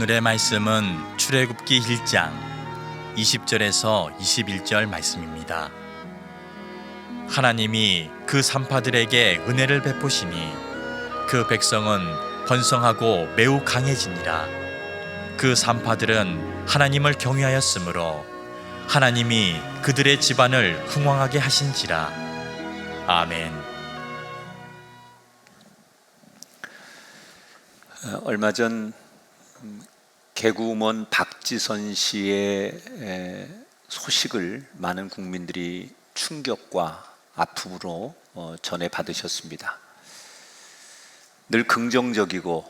오늘의 말씀은 출애굽기 1장 20절에서 21절 말씀입니다. 하나님이 그 산파들에게 은혜를 베푸시니 그 백성은 번성하고 매우 강해지니라. 그 산파들은 하나님을 경외하였으므로 하나님이 그들의 집안을 흥왕하게 하신지라. 아멘. 얼마 전 개구먼 박지선 씨의 소식을 많은 국민들이 충격과 아픔으로 전해 받으셨습니다. 늘 긍정적이고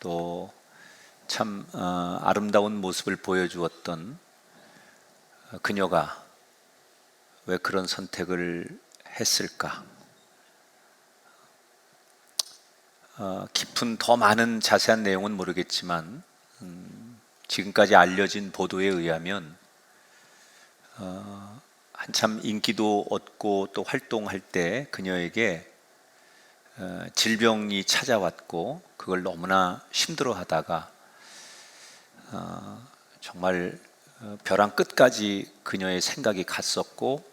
또 참 아름다운 모습을 보여주었던 그녀가 왜 그런 선택을 했을까? 깊은 더 많은 자세한 내용은 모르겠지만 지금까지 알려진 보도에 의하면 한참 인기도 얻고 또 활동할 때 그녀에게 질병이 찾아왔고 그걸 너무나 힘들어하다가 정말 벼랑 끝까지 그녀의 생각이 갔었고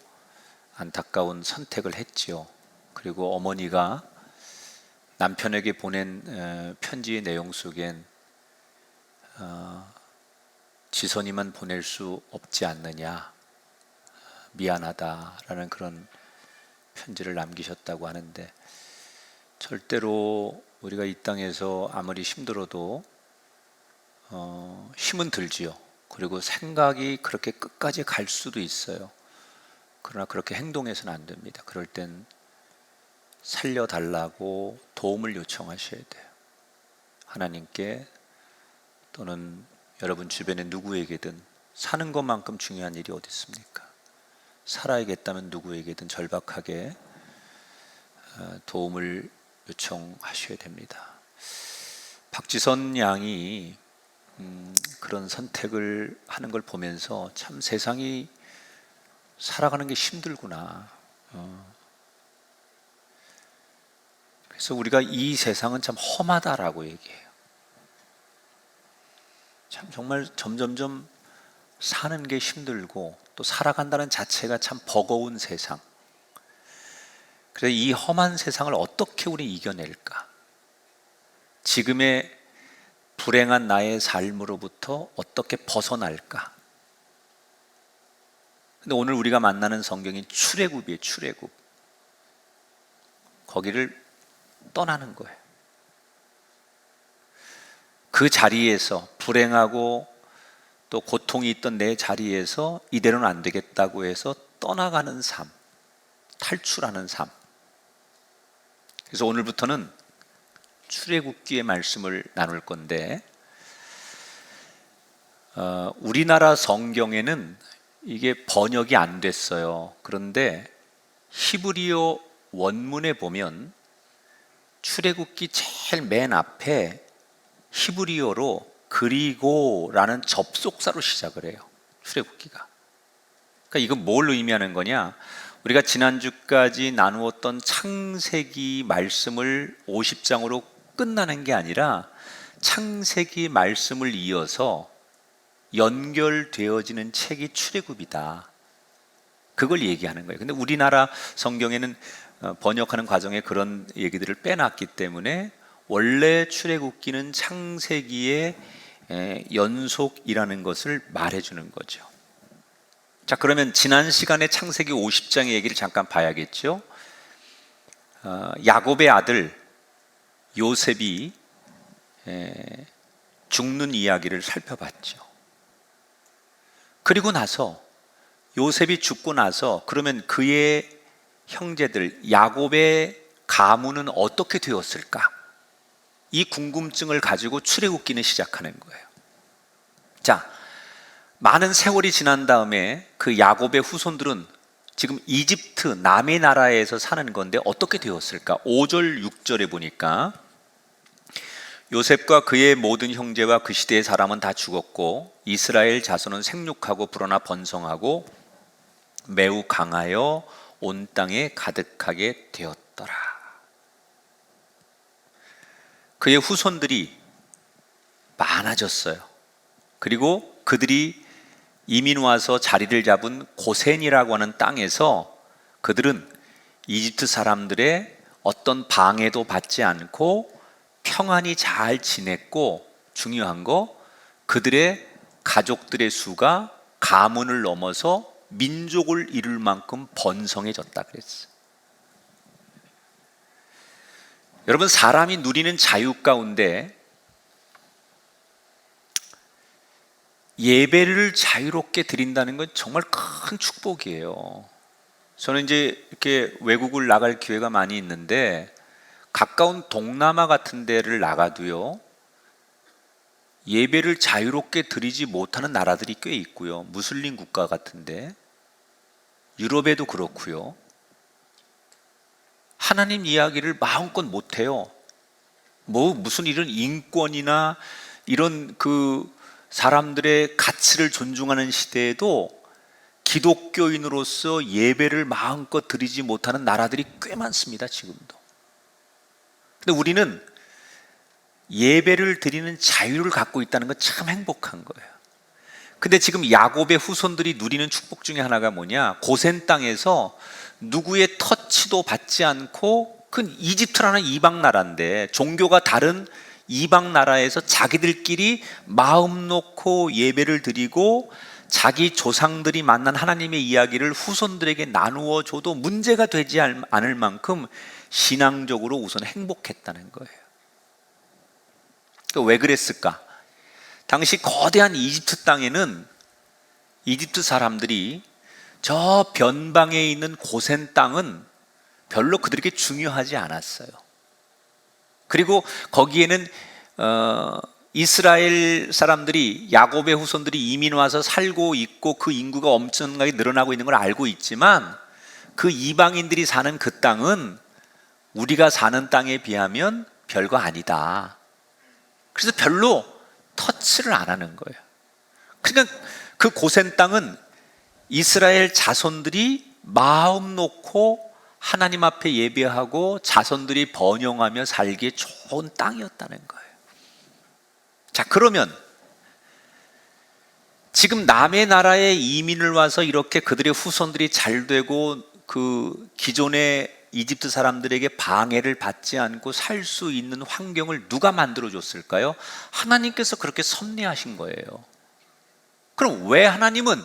안타까운 선택을 했지요. 그리고 어머니가 남편에게 보낸 편지의 내용 속엔 지선이만 보낼 수 없지 않느냐, 미안하다라는 그런 편지를 남기셨다고 하는데, 절대로 우리가 이 땅에서 아무리 힘들어도 힘은 들지요. 그리고 생각이 그렇게 끝까지 갈 수도 있어요. 그러나 그렇게 행동해서는 안 됩니다. 그럴 땐 살려달라고 도움을 요청하셔야 돼요. 하나님께 또는 여러분 주변의 누구에게든 사는 것만큼 중요한 일이 어디 있습니까? 살아야겠다면 누구에게든 절박하게 도움을 요청하셔야 됩니다. 박지선 양이 그런 선택을 하는 걸 보면서 참 세상이 살아가는 게 힘들구나. 그래서 우리가 이 세상은 참 험하다라고 얘기해요. 참 정말 점점점 사는 게 힘들고 또 살아간다는 자체가 참 버거운 세상. 그래서 이 험한 세상을 어떻게 우리 이겨낼까? 지금의 불행한 나의 삶으로부터 어떻게 벗어날까? 근데 오늘 우리가 만나는 성경이 출애굽이에요. 출애굽. 거기를 떠나는 거예요. 그 자리에서 불행하고 또 고통이 있던 내 자리에서 이대로는 안 되겠다고 해서 떠나가는 삶, 탈출하는 삶. 그래서 오늘부터는 출애굽기의 말씀을 나눌 건데 우리나라 성경에는 이게 번역이 안 됐어요. 그런데 히브리어 원문에 보면 출애굽기 제일 맨 앞에 히브리어로 그리고라는 접속사로 시작을 해요. 출애굽기가. 그러니까 이건 뭘 의미하는 거냐? 우리가 지난주까지 나누었던 창세기 말씀을 50장으로 끝나는 게 아니라 창세기 말씀을 이어서 연결되어지는 책이 출애굽이다. 그걸 얘기하는 거예요. 근데 우리나라 성경에는 번역하는 과정에 그런 얘기들을 빼놨기 때문에 원래 출애굽기는 창세기의 연속이라는 것을 말해주는 거죠. 자, 그러면 지난 시간에 창세기 50장의 얘기를 잠깐 봐야겠죠. 야곱의 아들 요셉이 죽는 이야기를 살펴봤죠. 그리고 나서 요셉이 죽고 나서 그러면 그의 형제들 야곱의 가문은 어떻게 되었을까? 이 궁금증을 가지고 출애굽기는 시작하는 거예요. 자, 많은 세월이 지난 다음에 그 야곱의 후손들은 지금 이집트 남의 나라에서 사는 건데 어떻게 되었을까? 5절 6절에 보니까 요셉과 그의 모든 형제와 그 시대의 사람은 다 죽었고 이스라엘 자손은 생육하고 불어나 번성하고 매우 강하여 온 땅에 가득하게 되었더라. 그의 후손들이 많아졌어요. 그리고 그들이 이민 와서 자리를 잡은 고센이라고 하는 땅에서 그들은 이집트 사람들의 어떤 방해도 받지 않고 평안히 잘 지냈고, 중요한 거 그들의 가족들의 수가 가문을 넘어서 민족을 이룰 만큼 번성해졌다 그랬어요. 여러분, 사람이 누리는 자유 가운데 예배를 자유롭게 드린다는 건 정말 큰 축복이에요. 저는 이제 이렇게 외국을 나갈 기회가 많이 있는데 가까운 동남아 같은 데를 나가도요, 예배를 자유롭게 드리지 못하는 나라들이 꽤 있고요. 무슬림 국가 같은데, 유럽에도 그렇고요. 하나님 이야기를 마음껏 못해요. 무슨 이런 인권이나 이런 사람들의 가치를 존중하는 시대에도 기독교인으로서 예배를 마음껏 드리지 못하는 나라들이 꽤 많습니다, 지금도. 근데 우리는 예배를 드리는 자유를 갖고 있다는 건 참 행복한 거예요. 근데 지금 야곱의 후손들이 누리는 축복 중에 하나가 뭐냐? 고센 땅에서 누구의 터치도 받지 않고, 그 이집트라는 이방 나라인데, 종교가 다른 이방 나라에서 자기들끼리 마음 놓고 예배를 드리고 자기 조상들이 만난 하나님의 이야기를 후손들에게 나누어 줘도 문제가 되지 않을 만큼 신앙적으로 우선 행복했다는 거예요. 왜 그랬을까? 당시 거대한 이집트 땅에는 이집트 사람들이 저 변방에 있는 고센 땅은 별로 그들에게 중요하지 않았어요. 그리고 거기에는 이스라엘 사람들이, 야곱의 후손들이 이민 와서 살고 있고 그 인구가 엄청나게 늘어나고 있는 걸 알고 있지만, 그 이방인들이 사는 그 땅은 우리가 사는 땅에 비하면 별거 아니다. 그래서 별로 터치를 안 하는 거예요. 그러니까 그 고센 땅은 이스라엘 자손들이 마음 놓고 하나님 앞에 예배하고 자손들이 번영하며 살기에 좋은 땅이었다는 거예요. 자, 그러면 지금 남의 나라에 이민을 와서 이렇게 그들의 후손들이 잘 되고 그 기존의 이집트 사람들에게 방해를 받지 않고 살 수 있는 환경을 누가 만들어 줬을까요? 하나님께서 그렇게 섭리하신 거예요. 그럼 왜 하나님은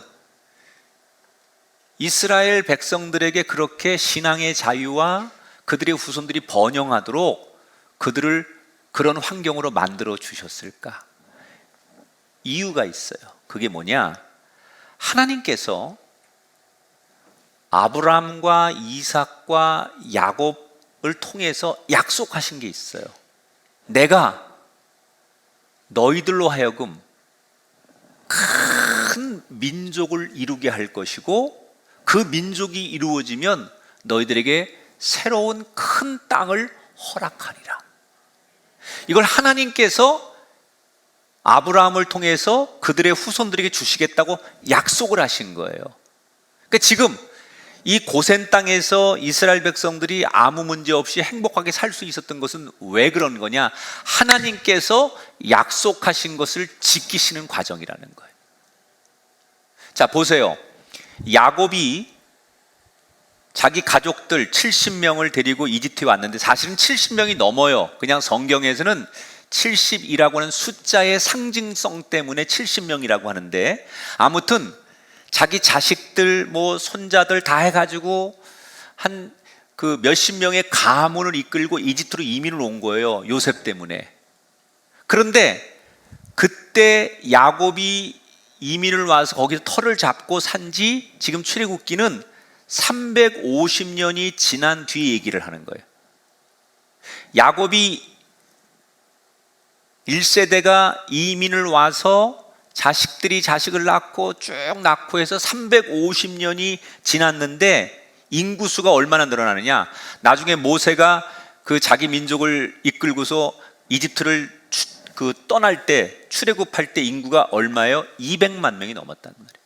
이스라엘 백성들에게 그렇게 신앙의 자유와 그들의 후손들이 번영하도록 그들을 그런 환경으로 만들어 주셨을까? 이유가 있어요. 그게 뭐냐? 하나님께서 아브라함과 이삭과 야곱을 통해서 약속하신 게 있어요. 내가 너희들로 하여금 큰 민족을 이루게 할 것이고, 그 민족이 이루어지면 너희들에게 새로운 큰 땅을 허락하리라. 이걸 하나님께서 아브라함을 통해서 그들의 후손들에게 주시겠다고 약속을 하신 거예요. 그러니까 지금 이 고센 땅에서 이스라엘 백성들이 아무 문제 없이 행복하게 살 수 있었던 것은 왜 그런 거냐? 하나님께서 약속하신 것을 지키시는 과정이라는 거예요. 자, 보세요. 야곱이 자기 가족들 70명을 데리고 이집트에 왔는데 사실은 70명이 넘어요. 그냥 성경에서는 70이라고 하는 숫자의 상징성 때문에 70명이라고 하는데, 아무튼 자기 자식들 손자들 다 해가지고 한 몇십 명의 가문을 이끌고 이집트로 이민을 온 거예요. 요셉 때문에. 그런데 그때 야곱이 이민을 와서 거기서 터를 잡고 산지 지금 출애굽기는 350년이 지난 뒤에 얘기를 하는 거예요. 야곱이 1세대가 이민을 와서 자식들이 자식을 낳고 쭉 낳고 해서 350년이 지났는데 인구수가 얼마나 늘어나느냐? 나중에 모세가 그 자기 민족을 이끌고서 이집트를 떠날 때, 출애굽할 때 인구가 얼마예요? 200만 명이 넘었다는 말이에요.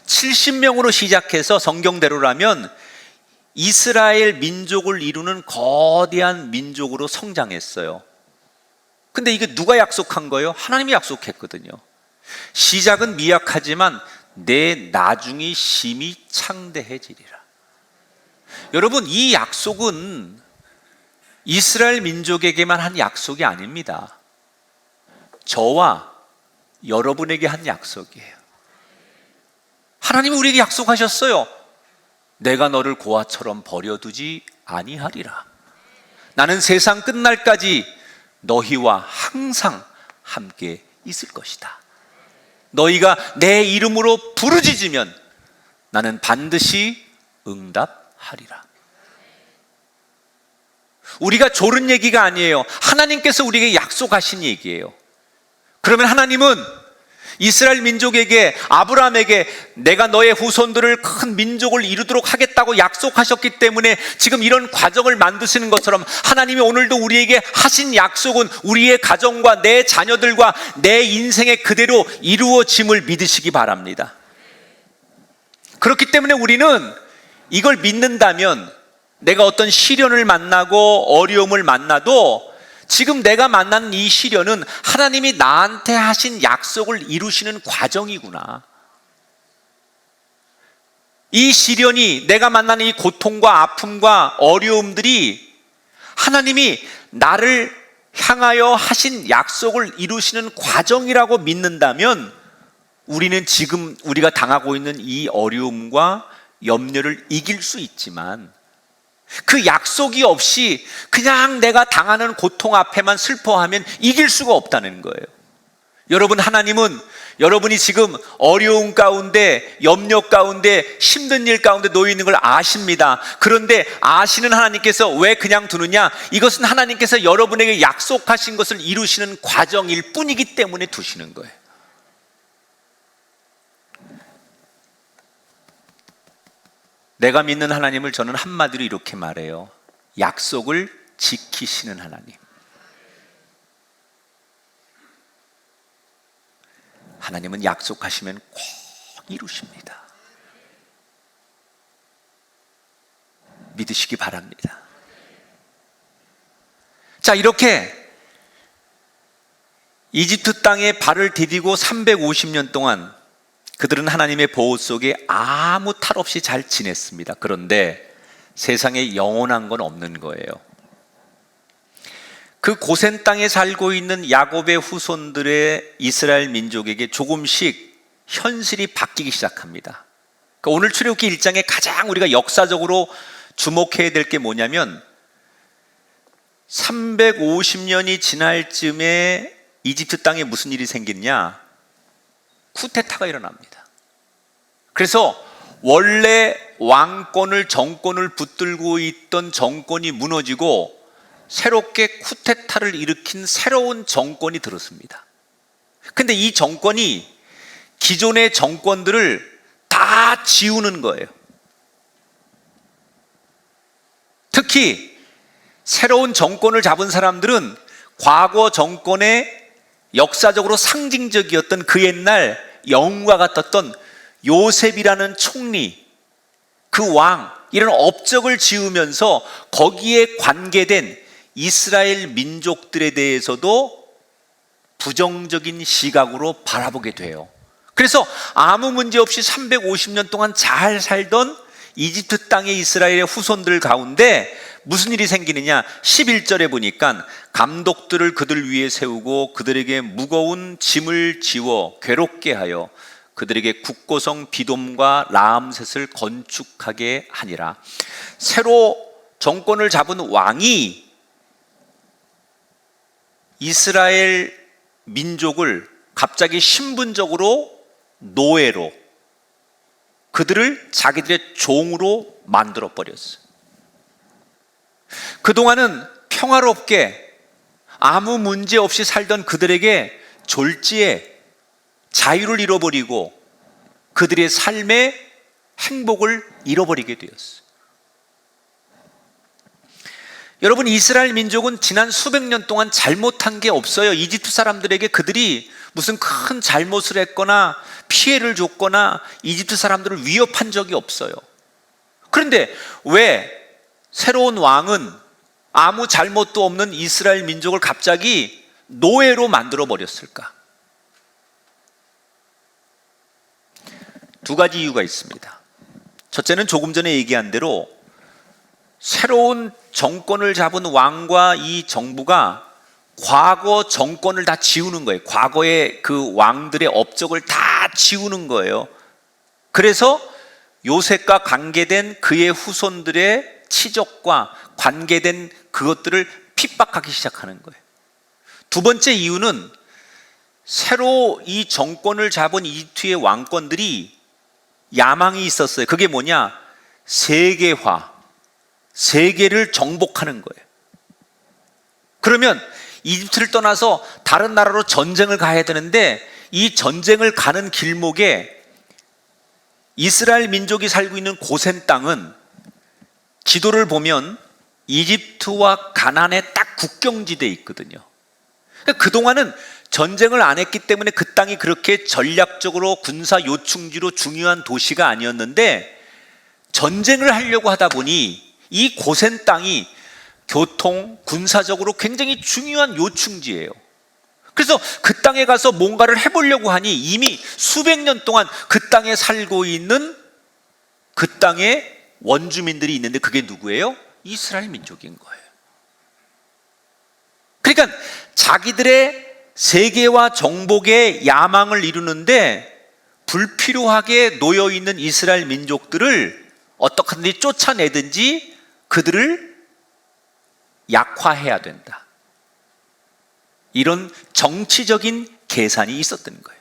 70명으로 시작해서 성경대로라면 이스라엘 민족을 이루는 거대한 민족으로 성장했어요. 근데 이게 누가 약속한 거예요? 하나님이 약속했거든요. 시작은 미약하지만 내 나중이 심히 창대해지리라. 여러분, 이 약속은 이스라엘 민족에게만 한 약속이 아닙니다. 저와 여러분에게 한 약속이에요. 하나님이 우리에게 약속하셨어요. 내가 너를 고아처럼 버려두지 아니하리라. 나는 세상 끝날까지 너희와 항상 함께 있을 것이다. 너희가 내 이름으로 부르짖으면 나는 반드시 응답하리라. 우리가 조른 얘기가 아니에요. 하나님께서 우리에게 약속하신 얘기예요. 그러면 하나님은 이스라엘 민족에게, 아브라함에게 내가 너의 후손들을 큰 민족을 이루도록 하겠다고 약속하셨기 때문에 지금 이런 과정을 만드시는 것처럼 하나님이 오늘도 우리에게 하신 약속은 우리의 가정과 내 자녀들과 내 인생에 그대로 이루어짐을 믿으시기 바랍니다. 그렇기 때문에 우리는 이걸 믿는다면 내가 어떤 시련을 만나고 어려움을 만나도 지금 내가 만난 이 시련은 하나님이 나한테 하신 약속을 이루시는 과정이구나. 이 시련이, 내가 만나는 이 고통과 아픔과 어려움들이 하나님이 나를 향하여 하신 약속을 이루시는 과정이라고 믿는다면 우리는 지금 우리가 당하고 있는 이 어려움과 염려를 이길 수 있지만 그 약속이 없이 그냥 내가 당하는 고통 앞에만 슬퍼하면 이길 수가 없다는 거예요. 여러분, 하나님은 여러분이 지금 어려움 가운데, 염려 가운데, 힘든 일 가운데 놓여 있는 걸 아십니다. 그런데 아시는 하나님께서 왜 그냥 두느냐? 이것은 하나님께서 여러분에게 약속하신 것을 이루시는 과정일 뿐이기 때문에 두시는 거예요. 내가 믿는 하나님을 저는 한마디로 이렇게 말해요. 약속을 지키시는 하나님. 하나님은 약속하시면 꼭 이루십니다. 믿으시기 바랍니다. 자, 이렇게 이집트 땅에 발을 디디고 350년 동안 그들은 하나님의 보호 속에 아무 탈 없이 잘 지냈습니다. 그런데 세상에 영원한 건 없는 거예요. 그 고센 땅에 살고 있는 야곱의 후손들의 이스라엘 민족에게 조금씩 현실이 바뀌기 시작합니다. 그러니까 오늘 출애굽기 1장에 가장 우리가 역사적으로 주목해야 될 게 뭐냐면 350년이 지날 즈음에 이집트 땅에 무슨 일이 생겼냐? 쿠데타가 일어납니다. 그래서 원래 정권을 붙들고 있던 정권이 무너지고 새롭게 쿠데타를 일으킨 새로운 정권이 들었습니다. 근데 이 정권이 기존의 정권들을 다 지우는 거예요. 특히 새로운 정권을 잡은 사람들은 과거 정권의 역사적으로 상징적이었던 그 옛날 영웅과 같았던 요셉이라는 총리, 그 왕, 이런 업적을 지으면서 거기에 관계된 이스라엘 민족들에 대해서도 부정적인 시각으로 바라보게 돼요. 그래서 아무 문제 없이 350년 동안 잘 살던 이집트 땅의 이스라엘의 후손들 가운데 무슨 일이 생기느냐? 11절에 보니까 감독들을 그들 위에 세우고 그들에게 무거운 짐을 지워 괴롭게 하여 그들에게 국고성 비돔과 라암셋을 건축하게 하니라. 새로 정권을 잡은 왕이 이스라엘 민족을 갑자기 신분적으로 노예로, 그들을 자기들의 종으로 만들어 버렸어요. 그동안은 평화롭게 아무 문제 없이 살던 그들에게 졸지에 자유를 잃어버리고 그들의 삶의 행복을 잃어버리게 되었어요. 여러분, 이스라엘 민족은 지난 수백 년 동안 잘못한 게 없어요. 이집트 사람들에게 그들이 무슨 큰 잘못을 했거나 피해를 줬거나 이집트 사람들을 위협한 적이 없어요. 그런데 왜 새로운 왕은 아무 잘못도 없는 이스라엘 민족을 갑자기 노예로 만들어 버렸을까? 두 가지 이유가 있습니다. 첫째는 조금 전에 얘기한 대로 새로운 정권을 잡은 왕과 이 정부가 과거 정권을 다 지우는 거예요. 과거의 그 왕들의 업적을 다 지우는 거예요. 그래서 요셉과 관계된 그의 후손들의 치적과 관계된 그것들을 핍박하기 시작하는 거예요. 두 번째 이유는 새로 이 정권을 잡은 이집트의 왕권들이 야망이 있었어요. 그게 뭐냐? 세계화, 세계를 정복하는 거예요. 그러면 이집트를 떠나서 다른 나라로 전쟁을 가야 되는데 이 전쟁을 가는 길목에 이스라엘 민족이 살고 있는 고센 땅은 지도를 보면 이집트와 가나안의 딱 국경지대에 있거든요. 그러니까 그동안은 전쟁을 안 했기 때문에 그 땅이 그렇게 전략적으로 군사 요충지로 중요한 도시가 아니었는데 전쟁을 하려고 하다 보니 이 고센 땅이 교통, 군사적으로 굉장히 중요한 요충지예요. 그래서 그 땅에 가서 뭔가를 해보려고 하니 이미 수백 년 동안 그 땅에 살고 있는 그 땅의 원주민들이 있는데 그게 누구예요? 이스라엘 민족인 거예요. 그러니까 자기들의 세계와 정복의 야망을 이루는데 불필요하게 놓여있는 이스라엘 민족들을 어떻게 하든지 쫓아내든지 그들을 약화해야 된다. 이런 정치적인 계산이 있었던 거예요.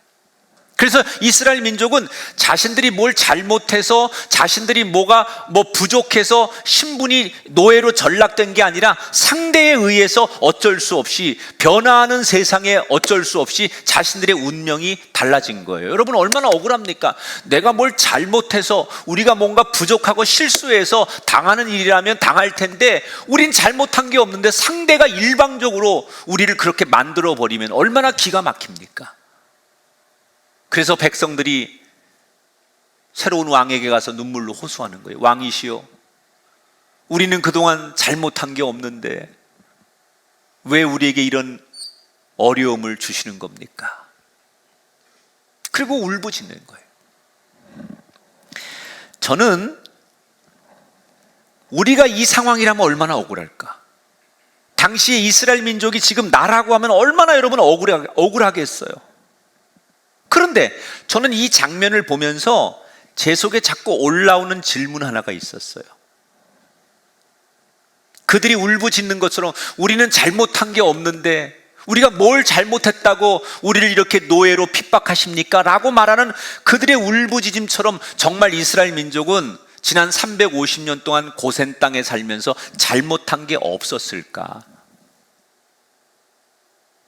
그래서 이스라엘 민족은 자신들이 뭘 잘못해서 자신들이 뭐가 부족해서 신분이 노예로 전락된 게 아니라 상대에 의해서 어쩔 수 없이 변화하는 세상에 어쩔 수 없이 자신들의 운명이 달라진 거예요. 여러분 얼마나 억울합니까? 내가 뭘 잘못해서 우리가 뭔가 부족하고 실수해서 당하는 일이라면 당할 텐데 우린 잘못한 게 없는데 상대가 일방적으로 우리를 그렇게 만들어 버리면 얼마나 기가 막힙니까? 그래서 백성들이 새로운 왕에게 가서 눈물로 호소하는 거예요. 왕이시여, 우리는 그동안 잘못한 게 없는데 왜 우리에게 이런 어려움을 주시는 겁니까? 그리고 울부짖는 거예요. 저는 우리가 이 상황이라면 얼마나 억울할까? 당시에 이스라엘 민족이 지금 나라고 하면 얼마나 여러분 억울하겠어요. 그런데 저는 이 장면을 보면서 제 속에 자꾸 올라오는 질문 하나가 있었어요. 그들이 울부짖는 것처럼 우리는 잘못한 게 없는데 우리가 뭘 잘못했다고 우리를 이렇게 노예로 핍박하십니까? 라고 말하는 그들의 울부짖음처럼 정말 이스라엘 민족은 지난 350년 동안 고센 땅에 살면서 잘못한 게 없었을까?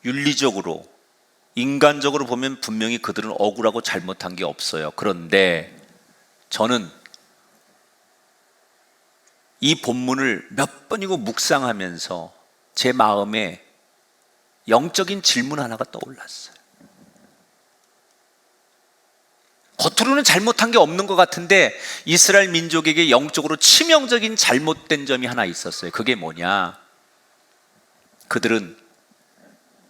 윤리적으로 인간적으로 보면 분명히 그들은 억울하고 잘못한 게 없어요. 그런데 저는 이 본문을 몇 번이고 묵상하면서 제 마음에 영적인 질문 하나가 떠올랐어요. 겉으로는 잘못한 게 없는 것 같은데 이스라엘 민족에게 영적으로 치명적인 잘못된 점이 하나 있었어요. 그게 뭐냐? 그들은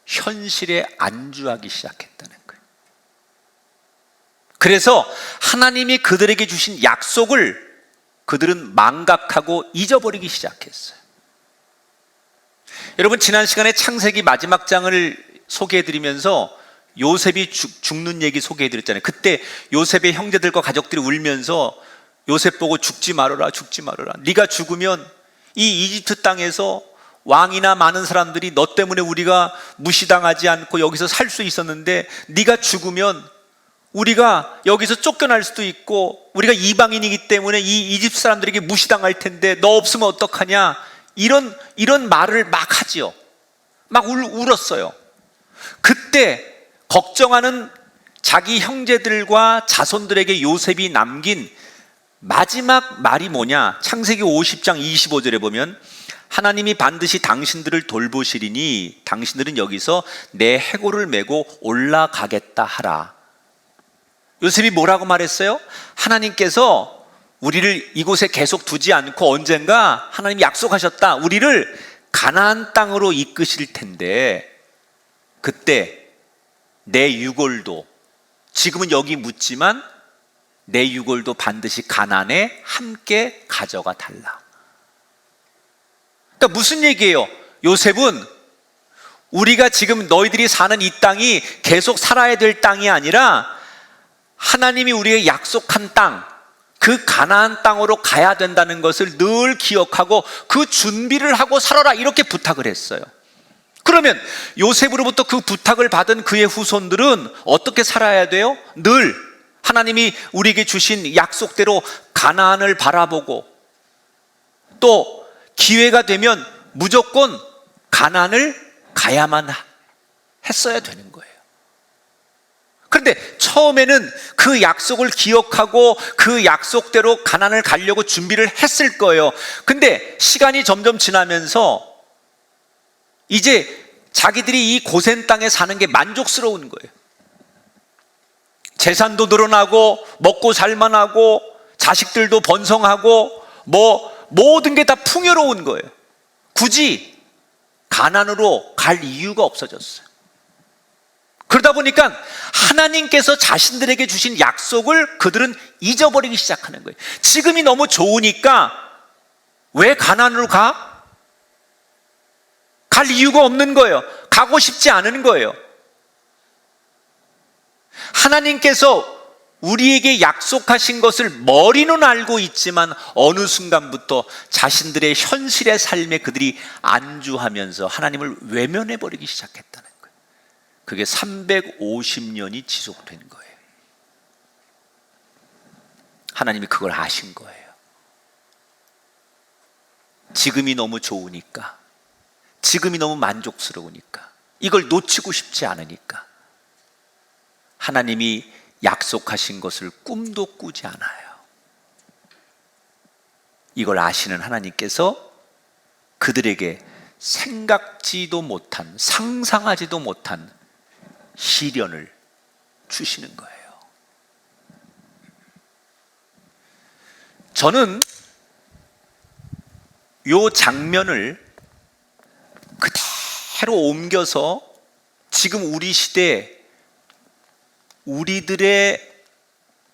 현실에 안주하기 시작했다는 거예요. 그래서 하나님이 그들에게 주신 약속을 그들은 망각하고 잊어버리기 시작했어요. 여러분 지난 시간에 창세기 마지막 장을 소개해드리면서 요셉이 죽는 얘기 소개해드렸잖아요. 그때 요셉의 형제들과 가족들이 울면서 요셉 보고 죽지 말아라, 죽지 말아라. 네가 죽으면 이 이집트 땅에서 왕이나 많은 사람들이 너 때문에 우리가 무시당하지 않고 여기서 살 수 있었는데 네가 죽으면 우리가 여기서 쫓겨날 수도 있고 우리가 이방인이기 때문에 이 이집트 사람들에게 무시당할 텐데 너 없으면 어떡하냐, 이런 말을 막 하지요. 막 울었어요. 그때 걱정하는 자기 형제들과 자손들에게 요셉이 남긴 마지막 말이 뭐냐? 창세기 50장 25절에 보면 하나님이 반드시 당신들을 돌보시리니 당신들은 여기서 내 해골을 메고 올라가겠다 하라. 요셉이 뭐라고 말했어요? 하나님께서 우리를 이곳에 계속 두지 않고 언젠가 하나님이 약속하셨다. 우리를 가나안 땅으로 이끄실 텐데 그때 내 유골도, 지금은 여기 묻지만 내 유골도 반드시 가나안에 함께 가져가 달라. 그러니까 무슨 얘기예요? 요셉은 우리가 지금 너희들이 사는 이 땅이 계속 살아야 될 땅이 아니라 하나님이 우리에게 약속한 땅, 그 가나안 땅으로 가야 된다는 것을 늘 기억하고 그 준비를 하고 살아라, 이렇게 부탁을 했어요. 그러면 요셉으로부터 그 부탁을 받은 그의 후손들은 어떻게 살아야 돼요? 늘 하나님이 우리에게 주신 약속대로 가나안을 바라보고 또 기회가 되면 무조건 가나안을 가야만 했어야 되는 거예요. 그런데 처음에는 그 약속을 기억하고 그 약속대로 가나안을 가려고 준비를 했을 거예요. 근데 시간이 점점 지나면서 이제 자기들이 이 고센 땅에 사는 게 만족스러운 거예요. 재산도 늘어나고 먹고 살만하고 자식들도 번성하고 모든 게 다 풍요로운 거예요. 굳이 가나안으로 갈 이유가 없어졌어요. 그러다 보니까 하나님께서 자신들에게 주신 약속을 그들은 잊어버리기 시작하는 거예요. 지금이 너무 좋으니까 왜 가나안으로 가? 갈 이유가 없는 거예요. 가고 싶지 않은 거예요. 하나님께서 우리에게 약속하신 것을 머리는 알고 있지만 어느 순간부터 자신들의 현실의 삶에 그들이 안주하면서 하나님을 외면해버리기 시작했다는 거예요. 그게 350년이 지속된 거예요. 하나님이 그걸 아신 거예요. 지금이 너무 좋으니까, 지금이 너무 만족스러우니까, 이걸 놓치고 싶지 않으니까 하나님이 약속하신 것을 꿈도 꾸지 않아요. 이걸 아시는 하나님께서 그들에게 생각지도 못한, 상상하지도 못한 시련을 주시는 거예요. 저는 이 장면을 그대로 옮겨서 지금 우리 시대에 우리들의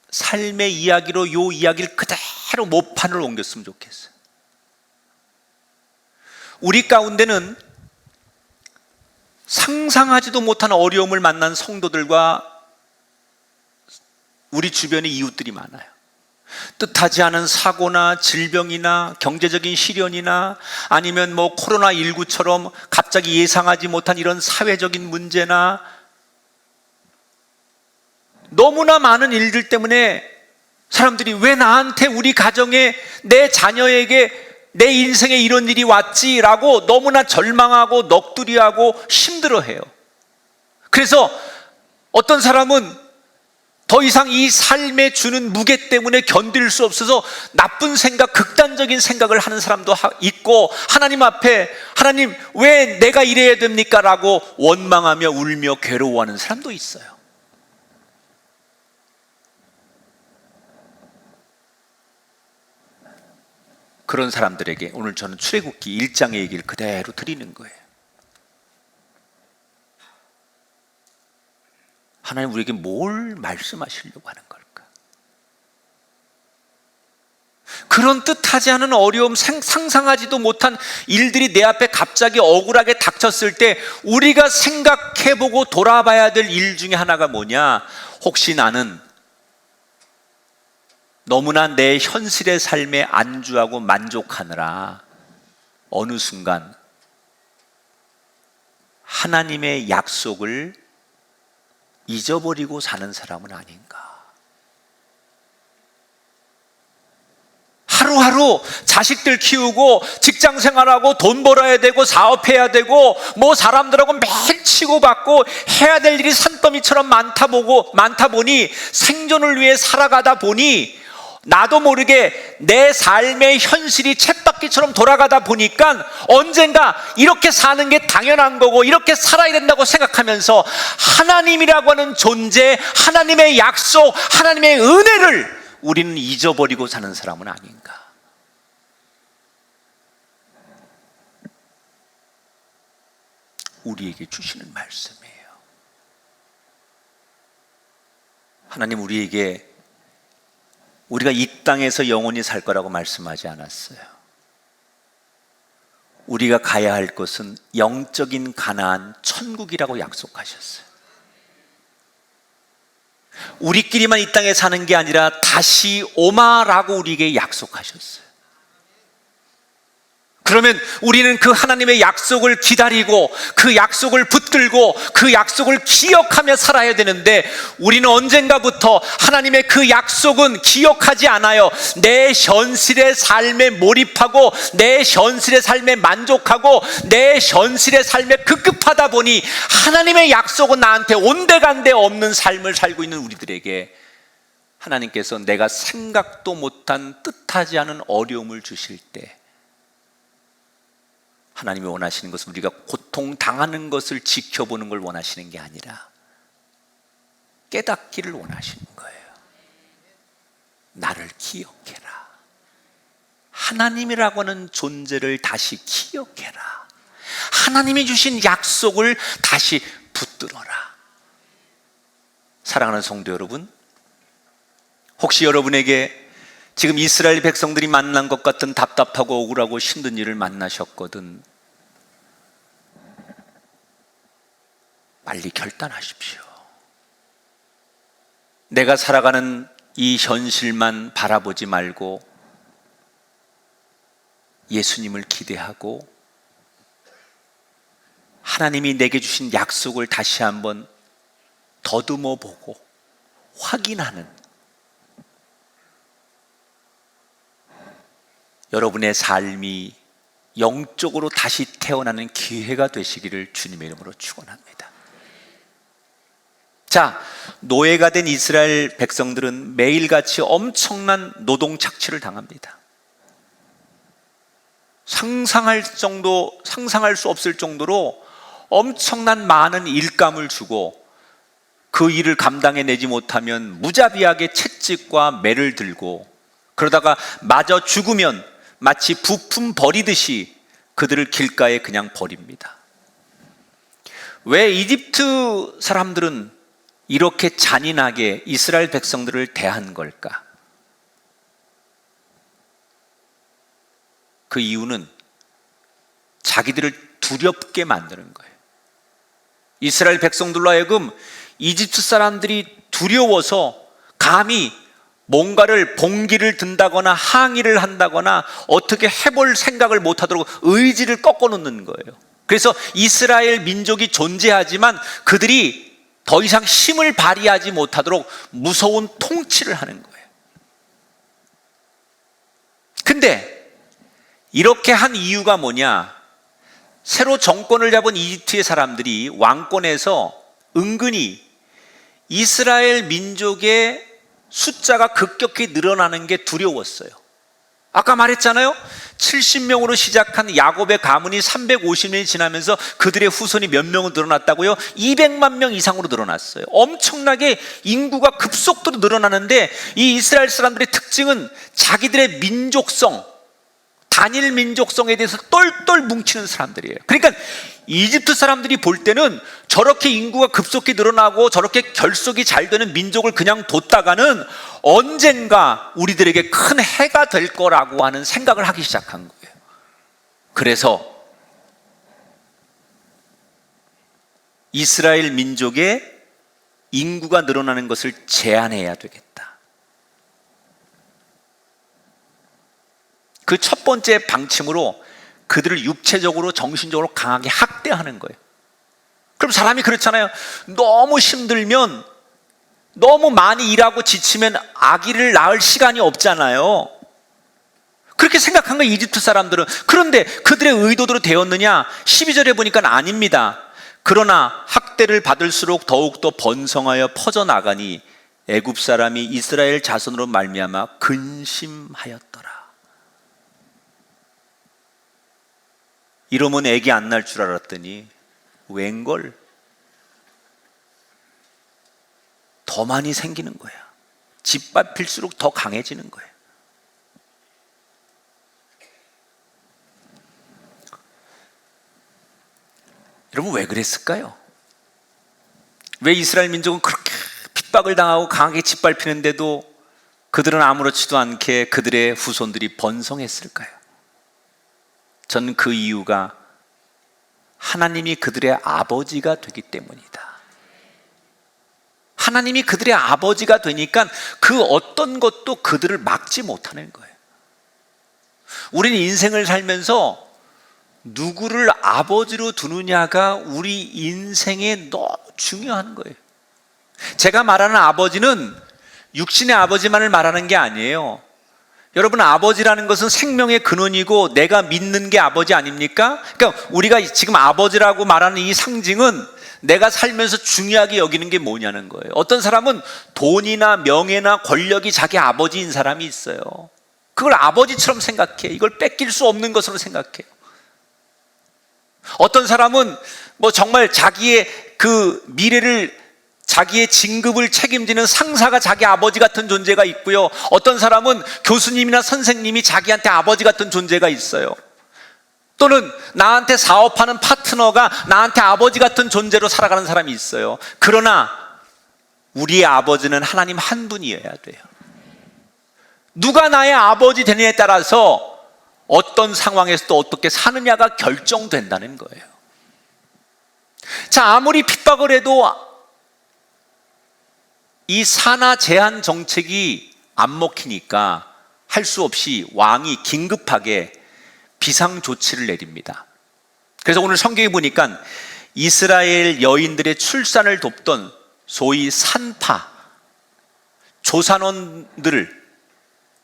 삶의 이야기로 이 이야기를 그대로 모판을 옮겼으면 좋겠어요. 우리 가운데는 상상하지도 못한 어려움을 만난 성도들과 우리 주변의 이웃들이 많아요. 뜻하지 않은 사고나 질병이나 경제적인 시련이나 아니면 코로나19처럼 갑자기 예상하지 못한 이런 사회적인 문제나 너무나 많은 일들 때문에 사람들이 왜 나한테, 우리 가정에, 내 자녀에게, 내 인생에 이런 일이 왔지라고 너무나 절망하고 넋두리하고 힘들어해요. 그래서 어떤 사람은 더 이상 이 삶에 주는 무게 때문에 견딜 수 없어서 나쁜 생각, 극단적인 생각을 하는 사람도 있고, 하나님 앞에 하나님 왜 내가 이래야 됩니까? 라고 원망하며 울며 괴로워하는 사람도 있어요. 그런 사람들에게 오늘 저는 출애굽기 1장의 얘기를 그대로 드리는 거예요. 하나님 우리에게 뭘 말씀하시려고 하는 걸까? 그런 뜻하지 않은 어려움, 상상하지도 못한 일들이 내 앞에 갑자기 억울하게 닥쳤을 때 우리가 생각해보고 돌아봐야 될 일 중에 하나가 뭐냐? 혹시 나는 너무나 내 현실의 삶에 안주하고 만족하느라 어느 순간 하나님의 약속을 잊어버리고 사는 사람은 아닌가? 하루하루 자식들 키우고 직장 생활하고 돈 벌어야 되고 사업해야 되고 사람들하고 매일 치고받고 해야 될 일이 산더미처럼 많다 보니 생존을 위해 살아가다 보니 나도 모르게 내 삶의 현실이 쳇바퀴처럼 돌아가다 보니까 언젠가 이렇게 사는 게 당연한 거고 이렇게 살아야 된다고 생각하면서 하나님이라고 하는 존재, 하나님의 약속, 하나님의 은혜를 우리는 잊어버리고 사는 사람은 아닌가? 우리에게 주시는 말씀이에요. 하나님 우리에게 우리가 이 땅에서 영원히 살 거라고 말씀하지 않았어요. 우리가 가야 할 곳은 영적인 가나안 천국이라고 약속하셨어요. 우리끼리만 이 땅에 사는 게 아니라 다시 오마라고 우리에게 약속하셨어요. 그러면 우리는 그 하나님의 약속을 기다리고 그 약속을 붙들고 그 약속을 기억하며 살아야 되는데, 우리는 언젠가부터 하나님의 그 약속은 기억하지 않아요. 내 현실의 삶에 몰입하고 내 현실의 삶에 만족하고 내 현실의 삶에 급급하다 보니 하나님의 약속은 나한테 온데간데 없는 삶을 살고 있는 우리들에게 하나님께서 내가 생각도 못한 뜻하지 않은 어려움을 주실 때, 하나님이 원하시는 것은 우리가 고통당하는 것을 지켜보는 걸 원하시는 게 아니라 깨닫기를 원하시는 거예요. 나를 기억해라. 하나님이라고 하는 존재를 다시 기억해라. 하나님이 주신 약속을 다시 붙들어라. 사랑하는 성도 여러분, 혹시 여러분에게 지금 이스라엘 백성들이 만난 것 같은 답답하고 억울하고 힘든 일을 만나셨거든, 빨리 결단하십시오. 내가 살아가는 이 현실만 바라보지 말고 예수님을 기대하고 하나님이 내게 주신 약속을 다시 한번 더듬어 보고 확인하는 여러분의 삶이 영적으로 다시 태어나는 기회가 되시기를 주님의 이름으로 축원합니다. 자, 노예가 된 이스라엘 백성들은 매일같이 엄청난 노동 착취를 당합니다. 상상할 수 없을 정도로 엄청난 많은 일감을 주고 그 일을 감당해내지 못하면 무자비하게 채찍과 매를 들고, 그러다가 마저 죽으면 마치 부품 버리듯이 그들을 길가에 그냥 버립니다. 왜 이집트 사람들은 이렇게 잔인하게 이스라엘 백성들을 대한 걸까? 그 이유는 자기들을 두렵게 만드는 거예요. 이스라엘 백성들로 하여금 이집트 사람들이 두려워서 감히 뭔가를 봉기를 든다거나 항의를 한다거나 어떻게 해볼 생각을 못하도록 의지를 꺾어 놓는 거예요. 그래서 이스라엘 민족이 존재하지만 그들이 더 이상 힘을 발휘하지 못하도록 무서운 통치를 하는 거예요. 근데 이렇게 한 이유가 뭐냐? 새로 정권을 잡은 이집트의 사람들이 왕권에서 은근히 이스라엘 민족의 숫자가 급격히 늘어나는 게 두려웠어요. 아까 말했잖아요. 70명으로 시작한 야곱의 가문이 350년이 지나면서 그들의 후손이 몇 명은 늘어났다고요? 200만 명 이상으로 늘어났어요. 엄청나게 인구가 급속도로 늘어나는데, 이 이스라엘 사람들의 특징은 자기들의 민족성, 단일 민족성에 대해서 똘똘 뭉치는 사람들이에요. 그러니까 이집트 사람들이 볼 때는 저렇게 인구가 급속히 늘어나고 저렇게 결속이 잘 되는 민족을 그냥 뒀다가는 언젠가 우리들에게 큰 해가 될 거라고 하는 생각을 하기 시작한 거예요. 그래서 이스라엘 민족의 인구가 늘어나는 것을 제한해야 되겠다. 그 첫 번째 방침으로 그들을 육체적으로 정신적으로 강하게 학대하는 거예요. 그럼 사람이 그렇잖아요. 너무 힘들면, 너무 많이 일하고 지치면 아기를 낳을 시간이 없잖아요. 그렇게 생각한 거예요, 이집트 사람들은. 그런데 그들의 의도대로 되었느냐? 12절에 보니까 아닙니다. 그러나 학대를 받을수록 더욱더 번성하여 퍼져나가니 애굽 사람이 이스라엘 자손으로 말미암아 근심하였더라. 이러면 애기 안 날 줄 알았더니 웬걸 더 많이 생기는 거야. 짓밟힐수록 더 강해지는 거예요. 여러분, 왜 그랬을까요? 왜 이스라엘 민족은 그렇게 핍박을 당하고 강하게 짓밟히는데도 그들은 아무렇지도 않게 그들의 후손들이 번성했을까요? 저는 그 이유가 하나님이 그들의 아버지가 되기 때문이다. 하나님이 그들의 아버지가 되니까 그 어떤 것도 그들을 막지 못하는 거예요. 우리는 인생을 살면서 누구를 아버지로 두느냐가 우리 인생에 너무 중요한 거예요. 제가 말하는 아버지는 육신의 아버지만을 말하는 게 아니에요. 여러분, 아버지라는 것은 생명의 근원이고 내가 믿는 게 아버지 아닙니까? 그러니까 우리가 지금 아버지라고 말하는 이 상징은 내가 살면서 중요하게 여기는 게 뭐냐는 거예요. 어떤 사람은 돈이나 명예나 권력이 자기 아버지인 사람이 있어요. 그걸 아버지처럼 생각해. 이걸 뺏길 수 없는 것으로 생각해요. 어떤 사람은 정말 자기의 그 미래를, 자기의 진급을 책임지는 상사가 자기 아버지 같은 존재가 있고요. 어떤 사람은 교수님이나 선생님이 자기한테 아버지 같은 존재가 있어요. 또는 나한테 사업하는 파트너가 나한테 아버지 같은 존재로 살아가는 사람이 있어요. 그러나 우리의 아버지는 하나님 한 분이어야 돼요. 누가 나의 아버지 되느냐에 따라서 어떤 상황에서도 어떻게 사느냐가 결정된다는 거예요. 자, 아무리 핍박을 해도 이 산하 제한 정책이 안 먹히니까 할 수 없이 왕이 긴급하게 비상 조치를 내립니다. 그래서 오늘 성경에 보니까 이스라엘 여인들의 출산을 돕던 소위 산파, 조산원들을,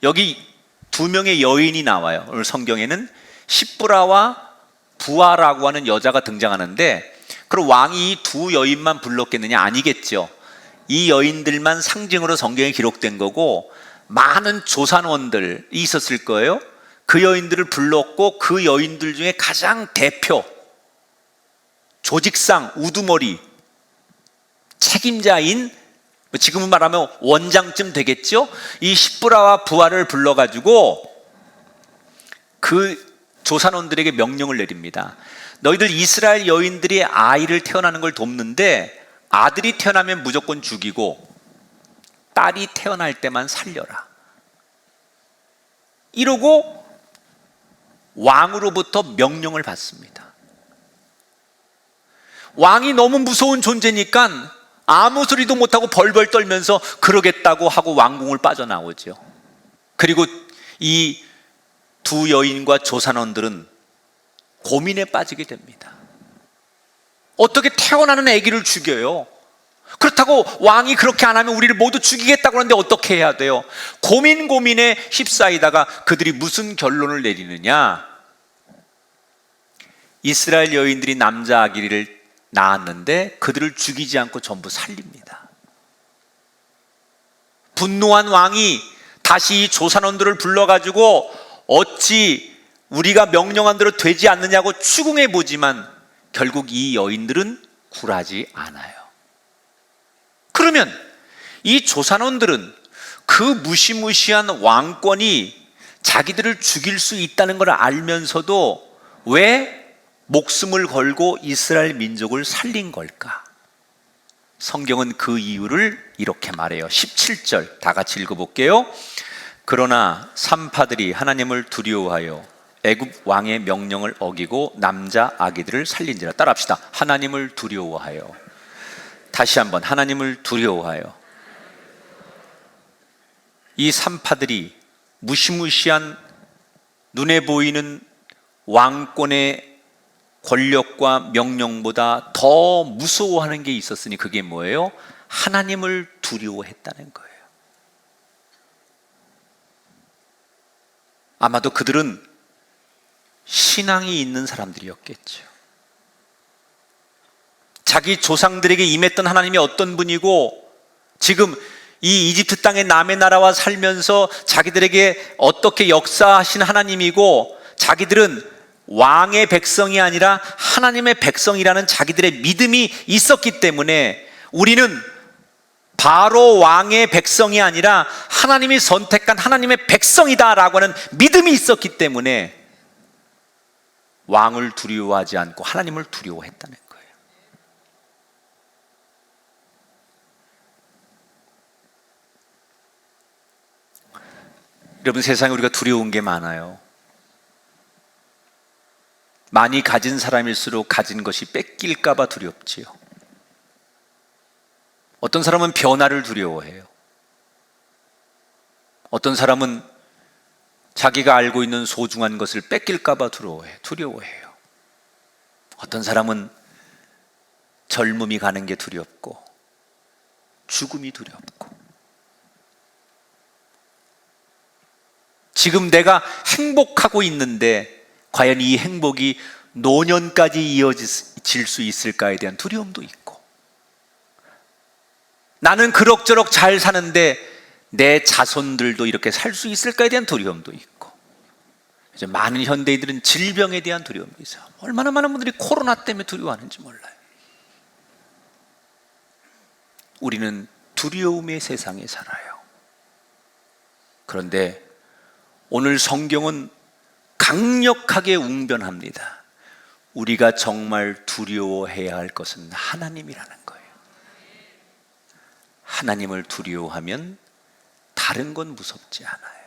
여기 두 명의 여인이 나와요. 오늘 성경에는 십부라와 부하라고 하는 여자가 등장하는데, 그럼 왕이 이 두 여인만 불렀겠느냐? 아니겠죠. 이 여인들만 상징으로 성경에 기록된 거고, 많은 조산원들이 있었을 거예요. 그 여인들을 불렀고, 그 여인들 중에 가장 대표, 조직상, 우두머리, 책임자인, 지금은 말하면 원장쯤 되겠죠? 이 십부라와 부하를 불러가지고 그 조산원들에게 명령을 내립니다. 너희들 이스라엘 여인들이 아이를 태어나는 걸 돕는데 아들이 태어나면 무조건 죽이고 딸이 태어날 때만 살려라. 이러고 왕으로부터 명령을 받습니다. 왕이 너무 무서운 존재니까 아무 소리도 못하고 벌벌 떨면서 그러겠다고 하고 왕궁을 빠져나오죠. 그리고 이 두 여인과 조산원들은 고민에 빠지게 됩니다. 어떻게 태어나는 아기를 죽여요? 그렇다고 왕이 그렇게 안 하면 우리를 모두 죽이겠다고 하는데 어떻게 해야 돼요? 고민에 휩싸이다가 그들이 무슨 결론을 내리느냐? 이스라엘 여인들이 남자 아기를 낳았는데 그들을 죽이지 않고 전부 살립니다. 분노한 왕이 다시 이 조산원들을 불러가지고 어찌 우리가 명령한 대로 되지 않느냐고 추궁해 보지만 결국 이 여인들은 굴하지 않아요. 그러면 이 조산원들은 그 무시무시한 왕권이 자기들을 죽일 수 있다는 걸 알면서도 왜 목숨을 걸고 이스라엘 민족을 살린 걸까? 성경은 그 이유를 이렇게 말해요. 17절 다 같이 읽어볼게요. 그러나 산파들이 하나님을 두려워하여 애굽 왕의 명령을 어기고 남자 아기들을 살린지라. 따라합시다. 하나님을 두려워하여. 다시 한번 하나님을 두려워하여. 이 산파들이 무시무시한 눈에 보이는 왕권의 권력과 명령보다 더 무서워하는 게 있었으니 그게 뭐예요? 하나님을 두려워했다는 거예요. 아마도 그들은 신앙이 있는 사람들이었겠죠. 자기 조상들에게 임했던 하나님이 어떤 분이고 지금 이 이집트 땅의 남의 나라와 살면서 자기들에게 어떻게 역사하신 하나님이고 자기들은 왕의 백성이 아니라 하나님의 백성이라는 자기들의 믿음이 있었기 때문에 우리는 바로 왕의 백성이 아니라 하나님이 선택한 하나님의 백성이다라고 하는 믿음이 있었기 때문에 왕을 두려워하지 않고 하나님을 두려워했다는 거예요. 여러분, 세상에 우리가 두려운 게 많아요. 많이 가진 사람일수록 가진 것이 뺏길까 봐 두렵지요. 어떤 사람은 변화를 두려워해요. 어떤 사람은 자기가 알고 있는 소중한 것을 뺏길까 봐 두려워해요. 어떤 사람은 젊음이 가는 게 두렵고 죽음이 두렵고, 지금 내가 행복하고 있는데 과연 이 행복이 노년까지 이어질 수 있을까에 대한 두려움도 있고, 나는 그럭저럭 잘 사는데 내 자손들도 이렇게 살 수 있을까에 대한 두려움도 있고, 이제 많은 현대인들은 질병에 대한 두려움이 있어요. 얼마나 많은 분들이 코로나 때문에 두려워하는지 몰라요. 우리는 두려움의 세상에 살아요. 그런데 오늘 성경은 강력하게 웅변합니다. 우리가 정말 두려워해야 할 것은 하나님이라는 거예요. 하나님을 두려워하면 다른 건 무섭지 않아요.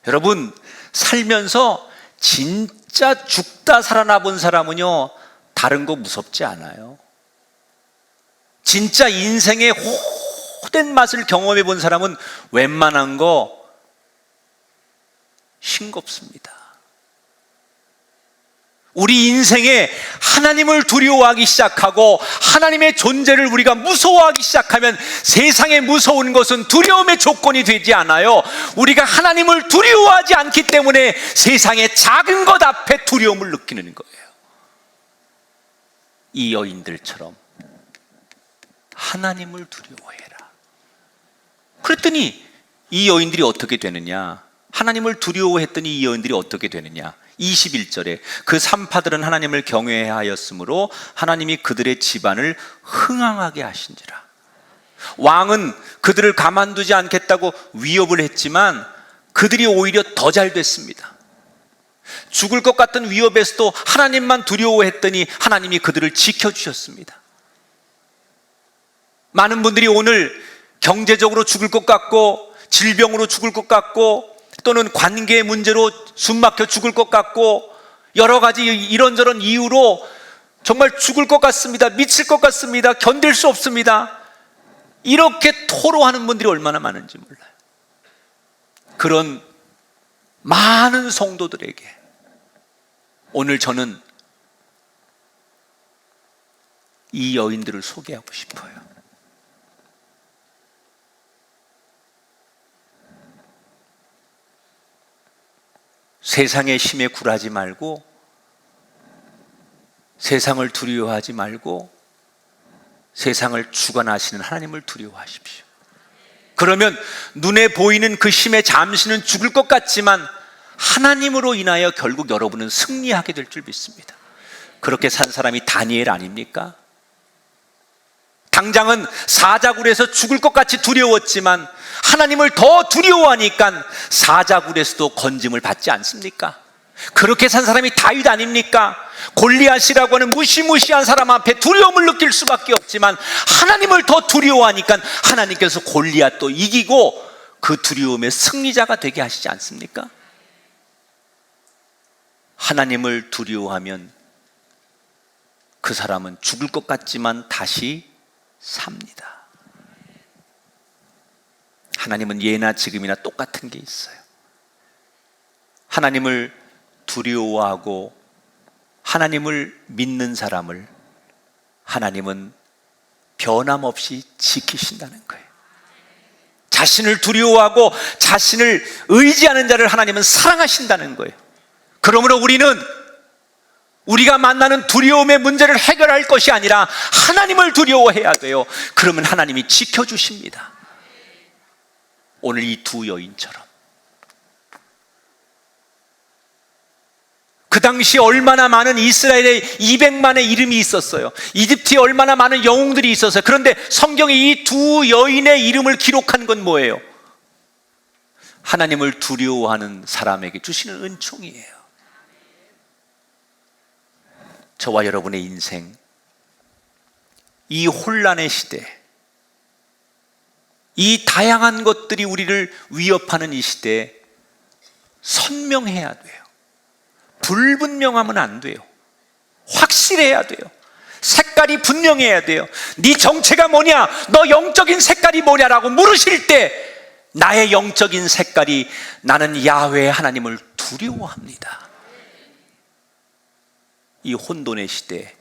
여러분, 살면서 진짜 죽다 살아나 본 사람은요, 다른 거 무섭지 않아요. 진짜 인생의 호된 맛을 경험해 본 사람은 웬만한 거 싱겁습니다. 우리 인생에 하나님을 두려워하기 시작하고 하나님의 존재를 우리가 무서워하기 시작하면 세상에 무서운 것은 두려움의 조건이 되지 않아요. 우리가 하나님을 두려워하지 않기 때문에 세상의 작은 것 앞에 두려움을 느끼는 거예요. 이 여인들처럼 하나님을 두려워해라. 그랬더니 이 여인들이 어떻게 되느냐? 하나님을 두려워했더니 이 여인들이 어떻게 되느냐? 21절에 그 산파들은 하나님을 경외하였으므로 하나님이 그들의 집안을 흥황하게 하신지라. 왕은 그들을 가만두지 않겠다고 위협을 했지만 그들이 오히려 더 잘 됐습니다. 죽을 것 같은 위협에서도 하나님만 두려워했더니 하나님이 그들을 지켜주셨습니다. 많은 분들이 오늘 경제적으로 죽을 것 같고, 질병으로 죽을 것 같고, 또는 관계 문제로 숨막혀 죽을 것 같고, 여러 가지 이런저런 이유로 정말 죽을 것 같습니다. 미칠 것 같습니다. 견딜 수 없습니다. 이렇게 토로하는 분들이 얼마나 많은지 몰라요. 그런 많은 성도들에게 오늘 저는 이 여인들을 소개하고 싶어요. 세상의 힘에 굴하지 말고, 세상을 두려워하지 말고, 세상을 주관하시는 하나님을 두려워하십시오. 그러면 눈에 보이는 그 힘에 잠시는 죽을 것 같지만 하나님으로 인하여 결국 여러분은 승리하게 될 줄 믿습니다. 그렇게 산 사람이 다니엘 아닙니까? 당장은 사자굴에서 죽을 것 같이 두려웠지만 하나님을 더 두려워하니까 사자굴에서도 건짐을 받지 않습니까? 그렇게 산 사람이 다윗 아닙니까? 골리앗이라고 하는 무시무시한 사람 앞에 두려움을 느낄 수밖에 없지만 하나님을 더 두려워하니까 하나님께서 골리앗도 이기고 그 두려움의 승리자가 되게 하시지 않습니까? 하나님을 두려워하면 그 사람은 죽을 것 같지만 다시 삽니다. 하나님은 예나 지금이나 똑같은 게 있어요. 하나님을 두려워하고 하나님을 믿는 사람을 하나님은 변함없이 지키신다는 거예요. 자신을 두려워하고 자신을 의지하는 자를 하나님은 사랑하신다는 거예요. 그러므로 우리는 우리가 만나는 두려움의 문제를 해결할 것이 아니라 하나님을 두려워해야 돼요. 그러면 하나님이 지켜주십니다. 오늘 이 두 여인처럼. 그 당시 얼마나 많은 이스라엘의 200만의 이름이 있었어요. 이집트에 얼마나 많은 영웅들이 있었어요. 그런데 성경이 이 두 여인의 이름을 기록한 건 뭐예요? 하나님을 두려워하는 사람에게 주시는 은총이에요. 저와 여러분의 인생, 이 혼란의 시대, 이 다양한 것들이 우리를 위협하는 이 시대에 선명해야 돼요. 불분명하면 안 돼요. 확실해야 돼요. 색깔이 분명해야 돼요. 네 정체가 뭐냐? 너 영적인 색깔이 뭐냐라고 물으실 때 나의 영적인 색깔이 나는 야훼 하나님을 두려워합니다. 이 혼돈의 시대에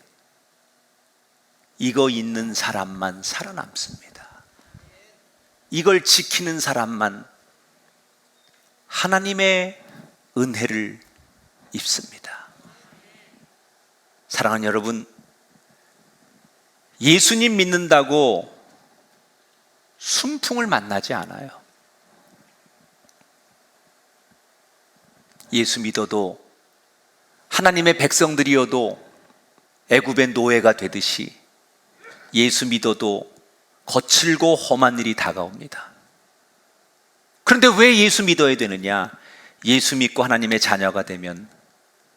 이거 있는 사람만 살아남습니다. 이걸 지키는 사람만 하나님의 은혜를 입습니다. 사랑하는 여러분, 예수님 믿는다고 순풍을 만나지 않아요. 예수 믿어도 하나님의 백성들이어도 애굽의 노예가 되듯이 예수 믿어도 거칠고 험한 일이 다가옵니다. 그런데 왜 예수 믿어야 되느냐? 예수 믿고 하나님의 자녀가 되면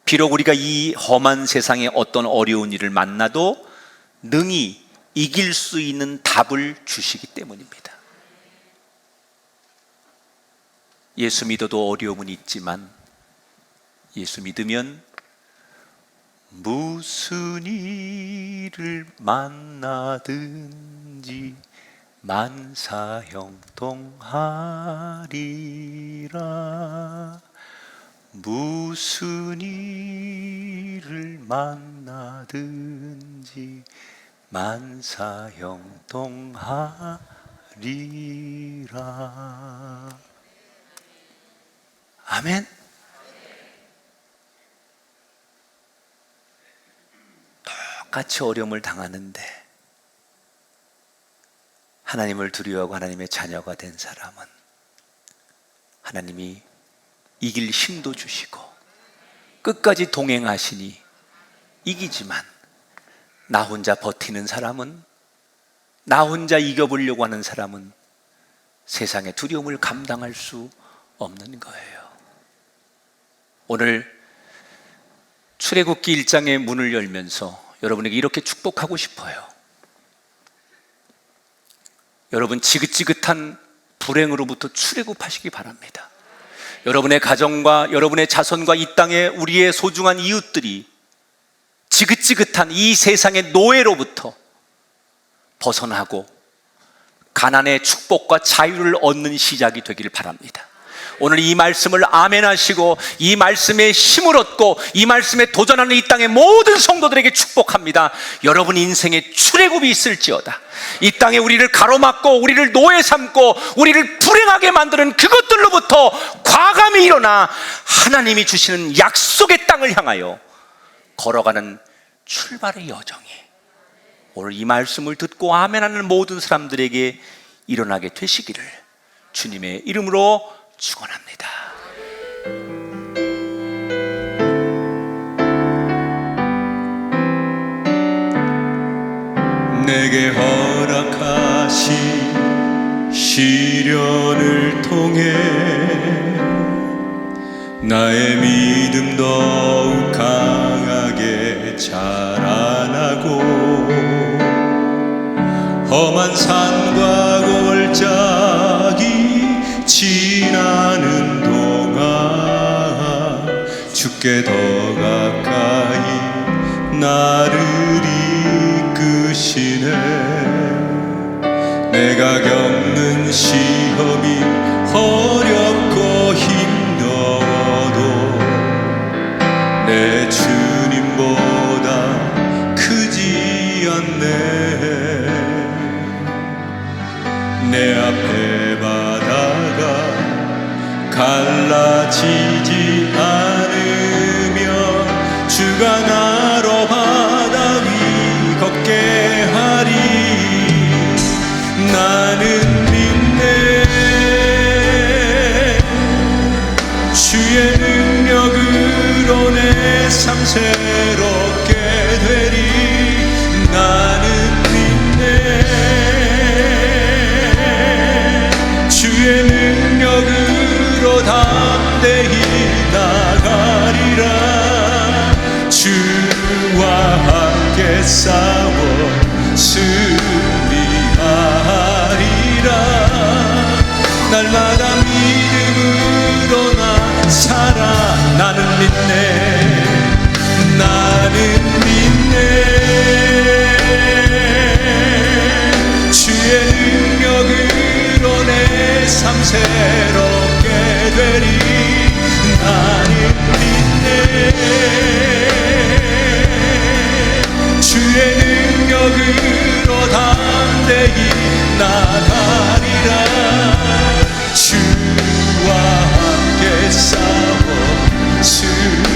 비록 우리가 이 험한 세상에 어떤 어려운 일을 만나도 능히 이길 수 있는 답을 주시기 때문입니다. 예수 믿어도 어려움은 있지만 예수 믿으면 무슨 일을 만나든지 만사형통하리라. 무슨 일을 만나든지 만사형통하리라. 아멘. 똑같이 어려움을 당하는데 하나님을 두려워하고 하나님의 자녀가 된 사람은 하나님이 이길 힘도 주시고 끝까지 동행하시니 이기지만 나 혼자 버티는 사람은, 나 혼자 이겨보려고 하는 사람은 세상의 두려움을 감당할 수 없는 거예요. 오늘 출애굽기 1장의 문을 열면서 여러분에게 이렇게 축복하고 싶어요. 여러분 지긋지긋한 불행으로부터 출애굽하시기 바랍니다. 여러분의 가정과 여러분의 자손과 이 땅에 우리의 소중한 이웃들이 지긋지긋한 이 세상의 노예로부터 벗어나고 가난의 축복과 자유를 얻는 시작이 되기를 바랍니다. 오늘 이 말씀을 아멘하시고 이 말씀에 힘을 얻고 이 말씀에 도전하는 이 땅의 모든 성도들에게 축복합니다. 여러분 인생에 출애굽이 있을지어다. 이 땅에 우리를 가로막고 우리를 노예 삼고 우리를 불행하게 만드는 그것들로부터 과감히 일어나 하나님이 주시는 약속의 땅을 향하여 걸어가는 출발의 여정이 오늘 이 말씀을 듣고 아멘하는 모든 사람들에게 일어나게 되시기를 주님의 이름으로 축원합니다. 내게 허락하신 시련을 통해 나의 믿음 더욱 강하게 자라나고 험한 산과 골짜기 지나는 동안 주께 더 가까이 나를 이끄시네. 내가 겪는 시험이 어렵고 힘겨워도 내 주님보다 크지 않네. 내 앞에 바다가 갈라지지 않으며 주가 나로 바다 위 걷게 하리. 나는 믿네. 주의 능력으로 내 삶 새롭게 되리. 나는 믿네. 주의 능력으로 담대히 나가리라. 주와 함께 싸워 승리하리라. 날마다 믿음으로 나 살아. 나는 믿네, 나는 믿네. 주의 능력으로 내 삶 새롭게 되리. 나는 믿네, 주의 능력으로 담대히 나가리라. 주와 함께 싸워 승리하리라.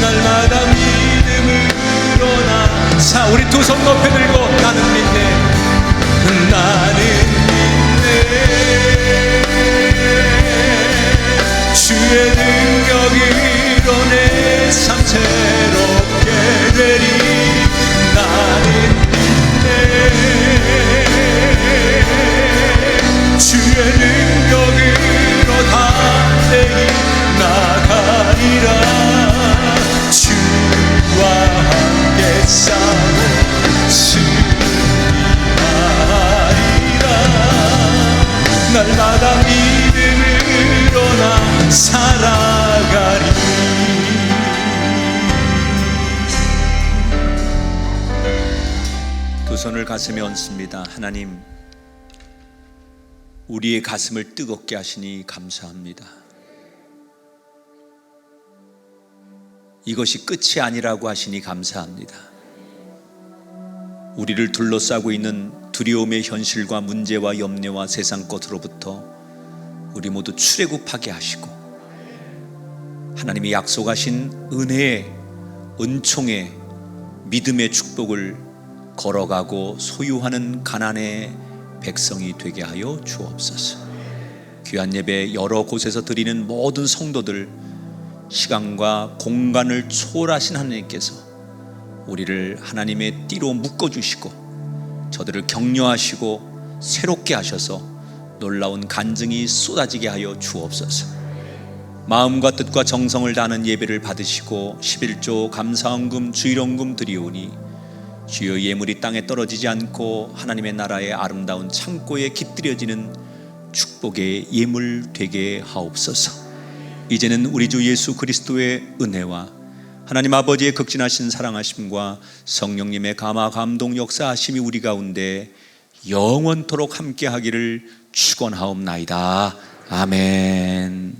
날마다 믿음으로 나 우리 두 손 높이 들고 나는 믿네, 나는 믿네. 주의 능력으로 내 삶 새롭게 되리. 나는 믿네, 주의 능력으로 담대히 나가리라. 주와 함께 싸워 승리하리라. 날마다 믿음으로 나 살아가리. 두 손을 가슴에 얹습니다. 하나님, 우리의 가슴을 뜨겁게 하시니 감사합니다. 이것이 끝이 아니라고 하시니 감사합니다. 우리를 둘러싸고 있는 두려움의 현실과 문제와 염려와 세상 것으로부터 우리 모두 출애굽하게 하시고, 하나님이 약속하신 은혜의, 은총의, 믿음의 축복을 걸어가고 소유하는 가나안의 백성이 되게 하여 주옵소서. 귀한 예배 여러 곳에서 드리는 모든 성도들, 시간과 공간을 초월하신 하나님께서 우리를 하나님의 띠로 묶어주시고 저들을 격려하시고 새롭게 하셔서 놀라운 간증이 쏟아지게 하여 주옵소서. 마음과 뜻과 정성을 다하는 예배를 받으시고 11조 감사헌금 주일헌금 드리오니 주여 예물이 땅에 떨어지지 않고 하나님의 나라의 아름다운 창고에 깃들여지는 축복의 예물 되게 하옵소서. 이제는 우리 주 예수 그리스도의 은혜와 하나님 아버지의 극진하신 사랑하심과 성령님의 감화 감동 역사하심이 우리 가운데 영원토록 함께하기를 축원하옵나이다. 아멘.